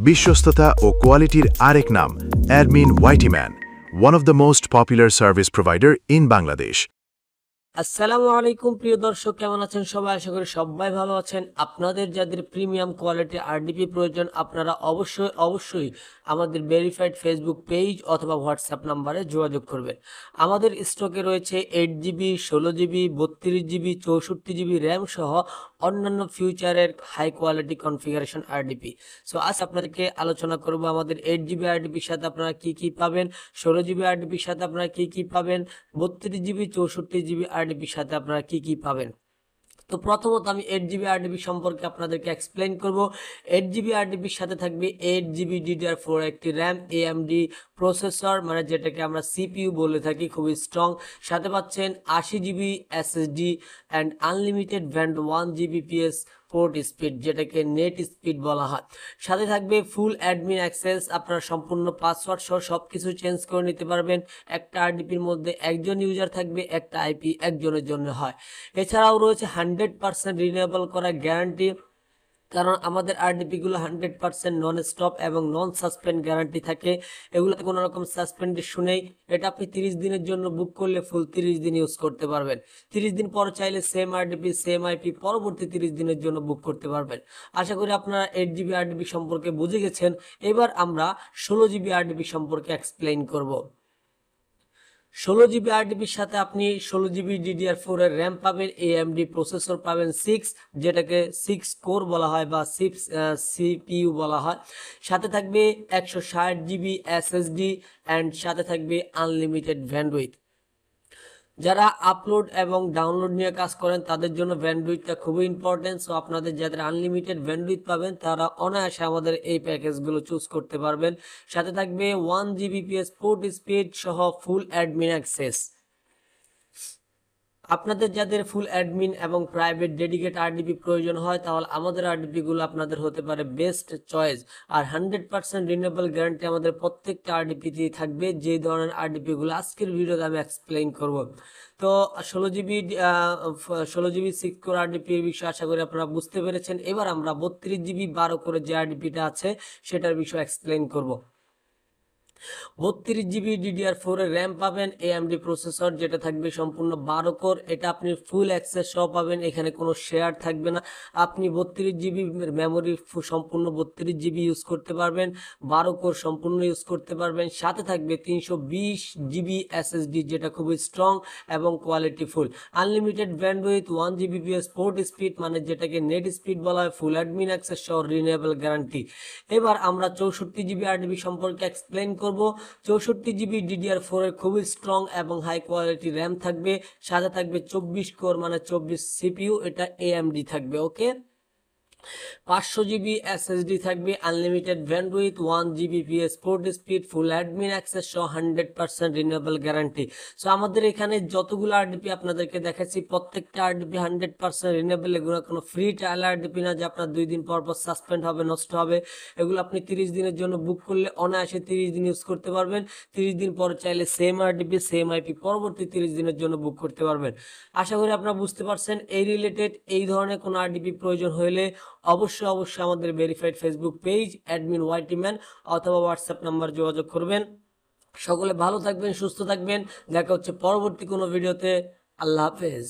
বিশ্বস্ততা ও কোয়ালিটির আরেক নাম admin ওয়াইটিম্যান, one of the most popular service provider in Bangladesh. আসসালামু আলাইকুম প্রিয় দর্শক, কেমন আছেন সবাই? আশা করি সবাই ভালো আছেন। আপনাদের যাদের প্রিমিয়াম কোয়ালিটি আরডিপি প্রয়োজন, আপনারা অবশ্যই আমাদের ভেরিফাইড ফেসবুক পেজ অথবা হোয়াটসঅ্যাপ নাম্বারে যোগাযোগ করবেন। আমাদের স্টকে রয়েছে 8GB, 16GB, 32GB, 64GB RAM সহ অন্যান্য ফিউচারের high quality configuration RDP. So আজ আপনাদেরকে আলোচনা করব আমাদের 8GB আরডিপির সাথে আপনারা কি পাবেন, 16GB আরডিপির সাথে আপনারা কি পাবেন, 32GB, 64GB আরডিপির সাথে আপনারা কি পাবেন। তো প্রথমত আমি 8GB আরডিপি সম্পর্কে আপনাদেরকে এক্সপ্লেইন করব। 8GB আরডিপির সাথে থাকবে 8GB DDR4 একটি র্যাম, AMD প্রসেসর, মানে যেটাকে আমরা সিপিইউ বলে থাকি, খুবই স্ট্রং। সাথে পাচ্ছেন 80GB SSD and unlimited band 1Gbps port speed, যেটাকে নেট স্পিড বলা হয়। সাথে থাকবে ফুল অ্যাডমিন অ্যাক্সেস, আপনারা সম্পূর্ণ পাসওয়ার্ড সহ সবকিছু চেঞ্জ করে নিতে পারবেন। একটা আরডিপির মধ্যে একজন ইউজার থাকবে, একটা আইপি একজনের জন্য হয়। এছাড়াও রয়েছে 100% রিনিউয়েবল করা গ্যারান্টি, কারণ আমাদের আরডিপিগুলো 100% নন স্টপ এবং নন সাসপেন্ড গ্যারান্টি থাকে। এগুলোতে কোনো রকম সাসপেন্ড ইস্যু নেই। এটা আপনি 30 দিনের জন্য বুক করলে ফুল 30 দিন ইউজ করতে পারবেন। 30 দিন পর চাইলে সেম আরডিপি সেম আইপি পরবর্তী 30 দিনের জন্য বুক করতে পারবেন। আশা করি আপনারা 8GB আরডিপি সম্পর্কে বুঝে গেছেন। এবার আমরা 16GB আরডিপি সম্পর্কে এক্সপ্লেইন করব। 16GB আরডিপির সাথে আপনি 16GB DDR4 এর র্যাম পাবেন, AMD প্রসেসর পাবেন 6, যেটাকে 6 কোর বলা হয় বা 6 CPU বলা হয়। সাথে থাকবে 160GB SSD অ্যান্ড সাথে থাকবে আনলিমিটেড ব্যান্ডউইথ। যারা আপলোড এবং ডাউনলোড নিয়ে কাজ করেন তাদের জন্য ব্যান্ডউইথটা খুবই ইম্পর্টেন্ট। সো আপনাদের যাদের আনলিমিটেড ব্যান্ডউইথ পাবেন তারা অনায়াসে আমাদের এই প্যাকেজগুলো চুজ করতে পারবেন। সাথে থাকবে 1Gbps পোর্ট স্পিড সহ ফুল অ্যাডমিন অ্যাক্সেস। আপনাদের যাদের ফুল অ্যাডমিন এবং প্রাইভেট ডেডিকেট আরডিপি প্রয়োজন হয়, তাহলে আমাদের আরডিপিগুলো আপনাদের হতে পারে বেস্ট চয়েস। আর 100% রিনিউয়েবল গ্যারান্টি আমাদের প্রত্যেকটা আরডিপিতেই থাকবে, যে ধরনের আরডিপিগুলো আজকের ভিডিওতে আমি এক্সপ্লেইন করব। তো 16GB 6 কোর আরডিপির বিষয়ে আশা করি আপনারা বুঝতে পেরেছেন। এবার আমরা 32GB 12 কোরের যে আরডিপিটা আছে সেটার বিষয়ে এক্সপ্লেইন করব। 32GB DDR4 এর র্যাম পাবেন, AMD প্রসেসর যেটা থাকবে সম্পূর্ণ 12 কোর। এটা আপনি ফুল অ্যাক্সেস সহ পাবেন, এখানে কোনো শেয়ার থাকবে না। আপনি 32GB মেমোরি সম্পূর্ণ 32GB ইউজ করতে পারবেন, 12 কোর সম্পূর্ণ ইউজ করতে পারবেন। সাথে থাকবে 320GB SSD, যেটা খুবই স্ট্রং এবং quality full. Unlimited bandwidth, 1Gbps port speed, মানে যেটাকে নেট স্পিড বলা হয়, ফুল অ্যাডমিন অ্যাক্সেস সহ রিনিউয়েবল গ্যারান্টি। এবার আমরা 64GB আরডিপি সম্পর্কে এক্সপ্লেইন করব। 64GB DDR4 এর খুবই স্ট্রং এবং হাই কোয়ালিটি র্যাম থাকবে। সাথে থাকবে 24 কোর, মানে 24 সিপিইউ, এটা AMD থাকবে। ওকে, 500GB SSD থাকবে, unlimited bandwidth, 1Gbps port speed, full admin access সহ 100% রিনিউয়েবল গ্যারান্টি। সো আমাদের এখানে যতগুলো আরডিপি আপনাদেরকে দেখাচ্ছি প্রত্যেকটা আরডিপি 100% রিনিউয়েবল। এগুলো কোনো ফ্রি ট্রায়াল আরডিপি না যে আপনার 2 দিন পর সাসপেন্ড হবে, নষ্ট হবে। এগুলো আপনি 30 দিনের জন্য বুক করলে অনায়াসে 30 দিন ইউজ করতে পারবেন। 30 দিন পর চাইলে সেম আরডিপি সেম আইপি পরবর্তী 30 দিনের জন্য বুক করতে পারবেন। আশা করি আপনারা বুঝতে পারছেন। এই রিলেটেড এই ধরনের কোনো আরডিপি প্রয়োজন হলে অবশ্যই আমাদের ভেরিফাইড ফেসবুক পেজ অ্যাডমিন ওয়াইটিম্যান অথবা হোয়াটসঅ্যাপ নাম্বার যোগাযোগ করবেন। সকলে ভালো থাকবেন, সুস্থ থাকবেন। দেখা হচ্ছে পরবর্তী কোনো ভিডিওতে। আল্লাহ হাফেজ।